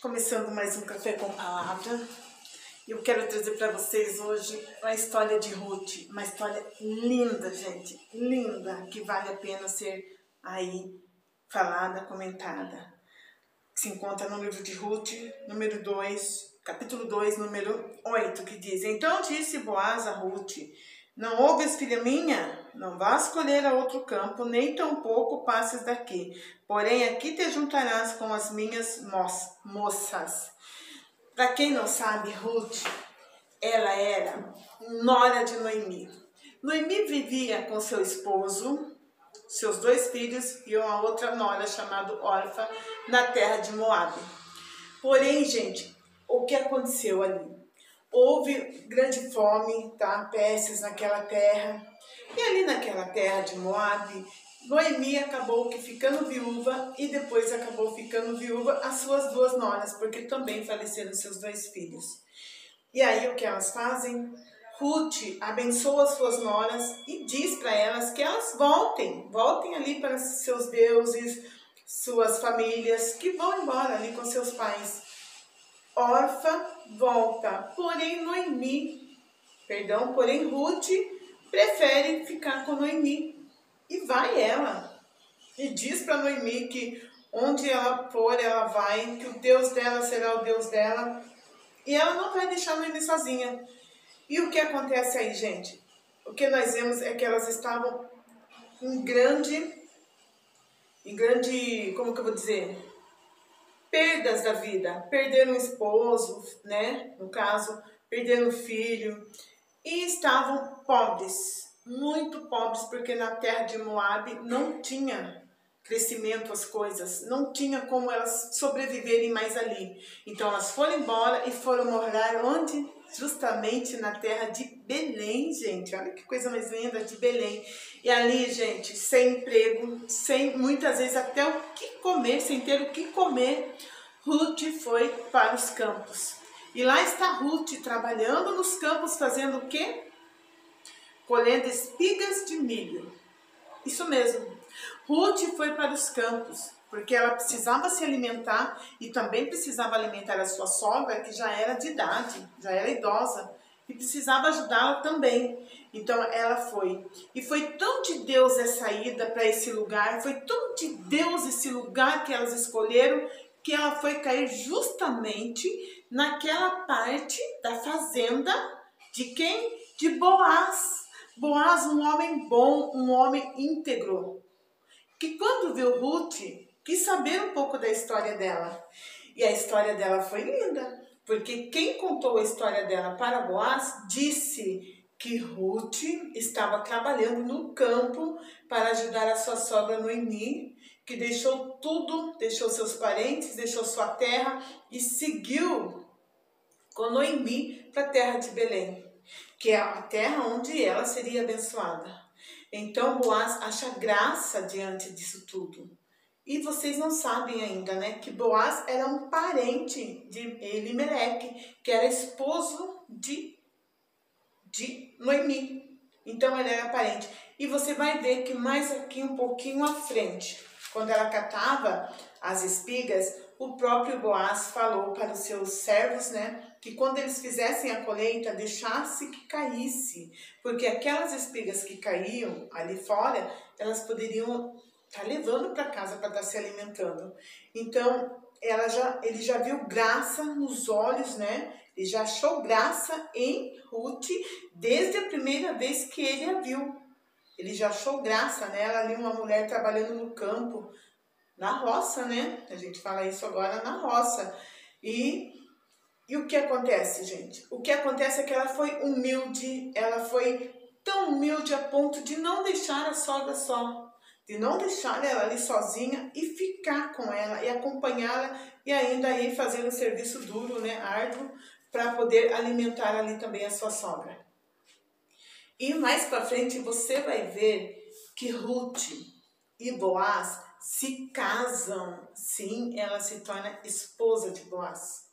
Começando mais um Café com Palavra, eu quero trazer para vocês hoje uma história de Ruth, uma história linda, gente, linda, que vale a pena ser aí falada, comentada. Se encontra no livro de Ruth, número 2, capítulo 2, número 8, que diz: Então disse Boaz a Ruth: Não ouves, filha minha? Não vás colher a outro campo, nem tampouco passes daqui. Porém, aqui te juntarás com as minhas moças. Para quem não sabe, Ruth, ela era nora de Noemi. Noemi vivia com seu esposo, seus 2 filhos e uma outra nora chamada Orfa, na terra de Moabe. Porém, gente, o que aconteceu ali? Houve grande fome, tá? Pestes naquela terra. E ali naquela terra de Moabe, Noemi acabou que ficando viúva e depois acabou ficando viúva as suas 2 noras, porque também faleceram seus 2 filhos. E aí o que elas fazem? Ruth abençoa as suas noras e diz para elas que elas voltem ali para seus deuses, suas famílias, que vão embora ali com seus pais. Orfa volta, porém Ruth prefere ficar com Noemi. E vai ela. E diz para Noemi que onde ela for, ela vai, que o Deus dela será o Deus dela. E ela não vai deixar Noemi sozinha. E o que acontece aí, gente? O que nós vemos é que elas estavam em grande, como que eu vou dizer? Perdas da vida, perderam o esposo, né? No caso, perderam o filho e estavam pobres, muito pobres, porque na terra de Moabe não tinha crescimento as coisas, não tinha como elas sobreviverem mais ali. Então elas foram embora e foram morar onde? Justamente na terra de Belém, gente. Olha que coisa mais linda, de Belém. E ali, gente, sem emprego, sem muitas vezes até o que comer, sem ter o que comer, Ruth foi para os campos. E lá está Ruth trabalhando nos campos, fazendo o quê? Colhendo espigas de milho. Isso mesmo. Ruth foi para os campos, porque ela precisava se alimentar e também precisava alimentar a sua sogra, que já era de idade, já era idosa, e precisava ajudá-la também. Então ela foi. E foi tão de Deus essa ida para esse lugar, foi tão de Deus esse lugar que elas escolheram, que ela foi cair justamente naquela parte da fazenda de quem? De Boaz. Boaz, um homem bom, um homem íntegro, que quando viu Ruth, quis saber um pouco da história dela. E a história dela foi linda, porque quem contou a história dela para Boaz disse que Ruth estava trabalhando no campo para ajudar a sua sogra Noemi, que deixou tudo, deixou seus parentes, deixou sua terra e seguiu com Noemi para a terra de Belém, que é a terra onde ela seria abençoada. Então Boaz acha graça diante disso tudo. E vocês não sabem ainda, né, que Boaz era um parente de Elimeleque, que era esposo de Noemi. Então ele era parente. E você vai ver que mais aqui um pouquinho à frente, quando ela catava as espigas, o próprio Boaz falou para os seus servos, né, que quando eles fizessem a colheita, deixasse que caísse, porque aquelas espigas que caíam ali fora, elas poderiam estar levando para casa para estar se alimentando. Então, ele já viu graça nos olhos, né? Ele já achou graça em Ruth desde a primeira vez que ele a viu. Ele já achou graça nela, ali uma mulher trabalhando no campo, na roça, né? A gente fala isso agora na roça. E o que acontece, gente? O que acontece é que ela foi humilde, ela foi tão humilde a ponto de não deixar a sogra só, de não deixar ela ali sozinha e ficar com ela e acompanhá-la e ainda aí fazer um serviço duro, né, árduo, para poder alimentar ali também a sua sogra. E mais para frente você vai ver que Ruth e Boaz se casam. Sim, ela se torna esposa de Boaz.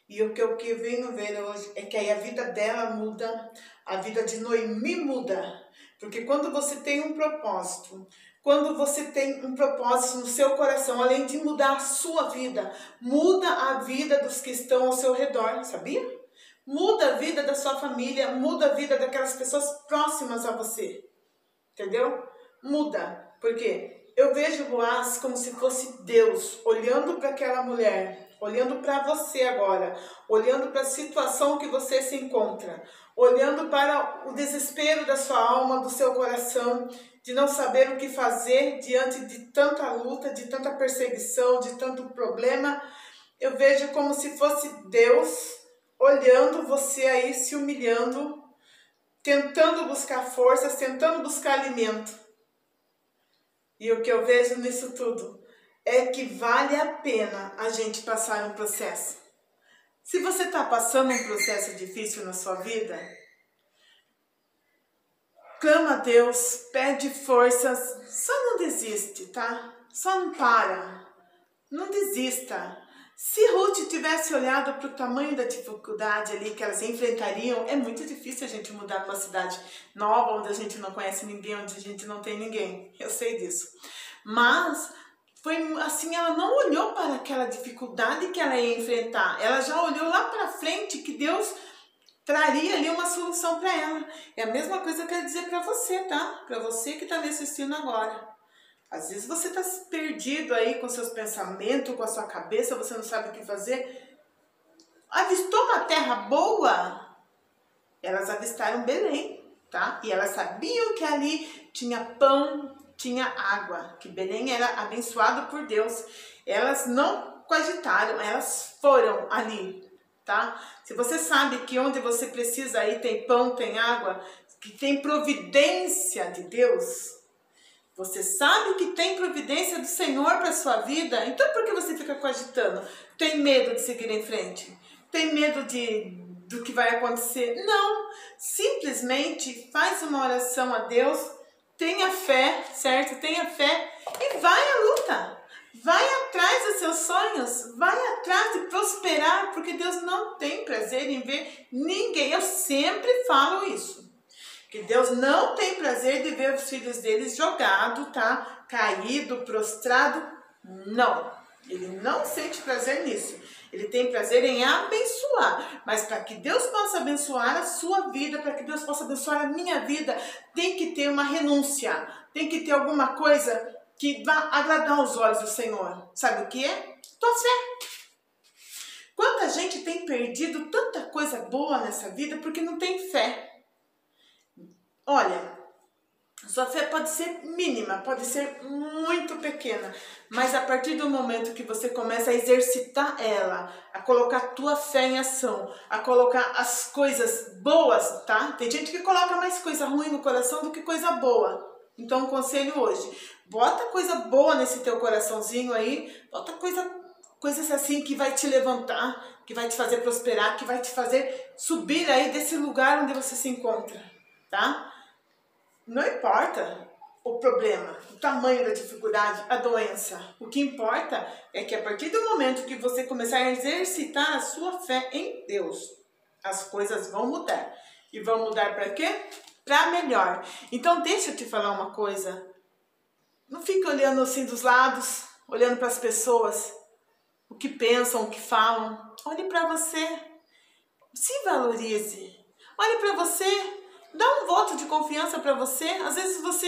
E o que eu venho ver hoje é que aí a vida dela muda, a vida de Noemi muda. Porque quando você tem um propósito, quando você tem um propósito no seu coração, além de mudar a sua vida, muda a vida dos que estão ao seu redor, sabia? Muda a vida da sua família, muda a vida daquelas pessoas próximas a você, entendeu? Muda, porque eu vejo Boaz como se fosse Deus olhando para aquela mulher, olhando para você agora, olhando para a situação que você se encontra, olhando para o desespero da sua alma, do seu coração, de não saber o que fazer diante de tanta luta, de tanta perseguição, de tanto problema. Eu vejo como se fosse Deus olhando você aí, se humilhando, tentando buscar forças, tentando buscar alimento. E o que eu vejo nisso tudo é que vale a pena a gente passar um processo. Se você está passando um processo difícil na sua vida, clama a Deus, pede forças, só não desiste, tá? Só não para, não desista. Se Ruth tivesse olhado para o tamanho da dificuldade ali que elas enfrentariam, é muito difícil a gente mudar para uma cidade nova, onde a gente não conhece ninguém, onde a gente não tem ninguém. Eu sei disso. Mas foi assim, ela não olhou para aquela dificuldade que ela ia enfrentar. Ela já olhou lá para frente que Deus traria ali uma solução para ela. É a mesma coisa que eu quero dizer para você, tá? Para você que está me assistindo agora. Às vezes você está perdido aí com seus pensamentos, com a sua cabeça, você não sabe o que fazer. Avistou uma terra boa? Elas avistaram Belém, tá? E elas sabiam que ali tinha pão, tinha água, que Belém era abençoado por Deus. Elas não cogitaram, elas foram ali, tá? Se você sabe que onde você precisa aí tem pão, tem água, que tem providência de Deus, você sabe que tem providência do Senhor para a sua vida, então por que você fica cogitando? Tem medo de seguir em frente? Tem medo do que vai acontecer? Não, simplesmente faz uma oração a Deus, tenha fé, certo? Tenha fé e vai à luta. Vai atrás dos seus sonhos, vai atrás de prosperar, porque Deus não tem prazer em ver ninguém. Eu sempre falo isso. Que Deus não tem prazer de ver os filhos deles jogados, tá? Caído, prostrado. Não. Ele não sente prazer nisso. Ele tem prazer em abençoar. Mas para que Deus possa abençoar a sua vida, para que Deus possa abençoar a minha vida, tem que ter uma renúncia. Tem que ter alguma coisa que vá agradar os olhos do Senhor. Sabe o que é? Tua fé. Quanta gente tem perdido tanta coisa boa nessa vida porque não tem fé. Olha, sua fé pode ser mínima, pode ser muito pequena, mas a partir do momento que você começa a exercitar ela, a colocar a tua fé em ação, a colocar as coisas boas, tá? Tem gente que coloca mais coisa ruim no coração do que coisa boa. Então, um conselho hoje, bota coisa boa nesse teu coraçãozinho aí, bota coisas assim que vai te levantar, que vai te fazer prosperar, que vai te fazer subir aí desse lugar onde você se encontra, tá? Não importa o problema, o tamanho da dificuldade, a doença. O que importa é que a partir do momento que você começar a exercitar a sua fé em Deus, as coisas vão mudar. E vão mudar para quê? Para melhor. Então deixa eu te falar uma coisa. Não fique olhando assim dos lados, olhando para as pessoas, o que pensam, o que falam. Olhe para você. Se valorize. Olhe para você. Dá um voto de confiança para você. Às vezes você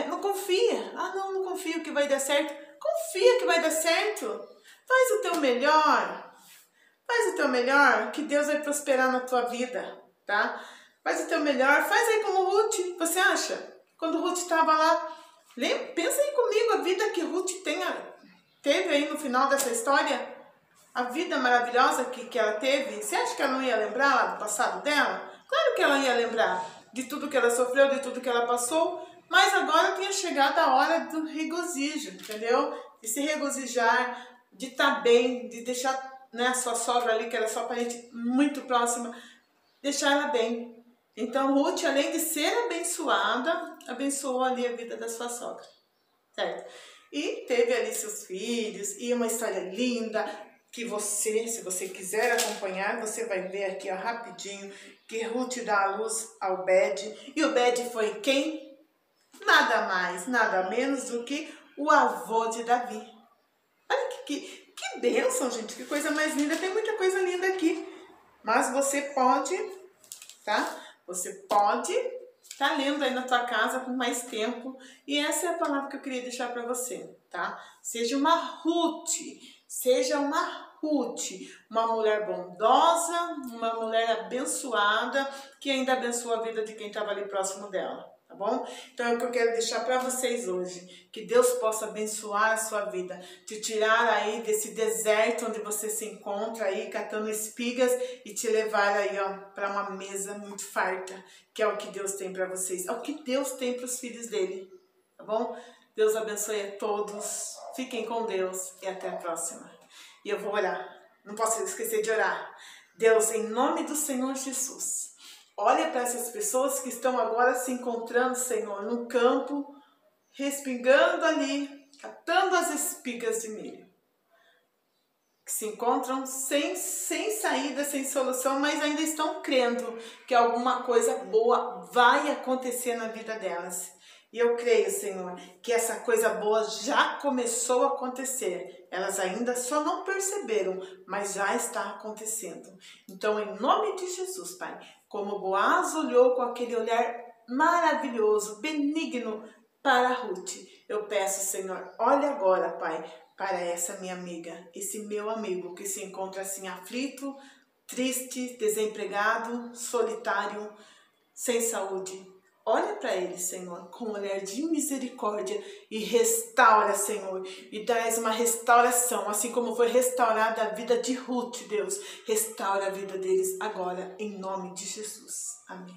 não confia. Ah, não confio que vai dar certo. Confia que vai dar certo. Faz o teu melhor. Faz o teu melhor, que Deus vai prosperar na tua vida, tá? Faz o teu melhor. Faz aí como Ruth. Você acha? Quando Ruth estava lá, pensa aí comigo a vida que Ruth teve aí no final dessa história. A vida maravilhosa que ela teve. Você acha que ela não ia lembrar lá do passado dela? Claro que ela ia lembrar de tudo que ela sofreu, de tudo que ela passou, mas agora tinha chegado a hora do regozijo, entendeu? De se regozijar, de estar bem, de deixar, né, a sua sogra ali, que era sua parente muito próxima, deixar ela bem. Então Ruth, além de ser abençoada, abençoou ali a vida da sua sogra, certo? E teve ali seus filhos, e uma história linda, que você, se você quiser acompanhar, você vai ver aqui, ó, rapidinho, que Ruth dá a luz ao Obed. E Obed foi quem? nada mais, nada menos do que o avô de Davi. Olha que bênção, gente, que coisa mais linda. Tem muita coisa linda aqui, mas você pode, tá? Você pode tá lendo aí na tua casa com mais tempo. E essa é a palavra que eu queria deixar para você, tá? Seja uma Ruth, seja uma Ruth, uma mulher bondosa, uma mulher abençoada, que ainda abençoa a vida de quem estava ali próximo dela. Tá bom? Então é o que eu quero deixar para vocês hoje. Que Deus possa abençoar a sua vida. Te tirar aí desse deserto onde você se encontra aí, catando espigas, e te levar aí, ó, para uma mesa muito farta. Que é o que Deus tem para vocês. É o que Deus tem para os filhos dele. Tá bom? Deus abençoe a todos. Fiquem com Deus e até a próxima. E eu vou orar. Não posso esquecer de orar. Deus, em nome do Senhor Jesus, olha para essas pessoas que estão agora se encontrando, Senhor, no campo, respingando ali, catando as espigas de milho. Que se encontram sem saída, sem solução, mas ainda estão crendo que alguma coisa boa vai acontecer na vida delas. E eu creio, Senhor, que essa coisa boa já começou a acontecer. Elas ainda só não perceberam, mas já está acontecendo. Então, em nome de Jesus, Pai, como Boaz olhou com aquele olhar maravilhoso, benigno para Ruth, eu peço, Senhor, olha agora, Pai, para essa minha amiga, esse meu amigo que se encontra assim aflito, triste, desempregado, solitário, sem saúde. Olha para ele, Senhor, com um olhar de misericórdia e restaura, Senhor, e traz uma restauração, assim como foi restaurada a vida de Ruth, Deus. Restaura a vida deles agora, em nome de Jesus. Amém.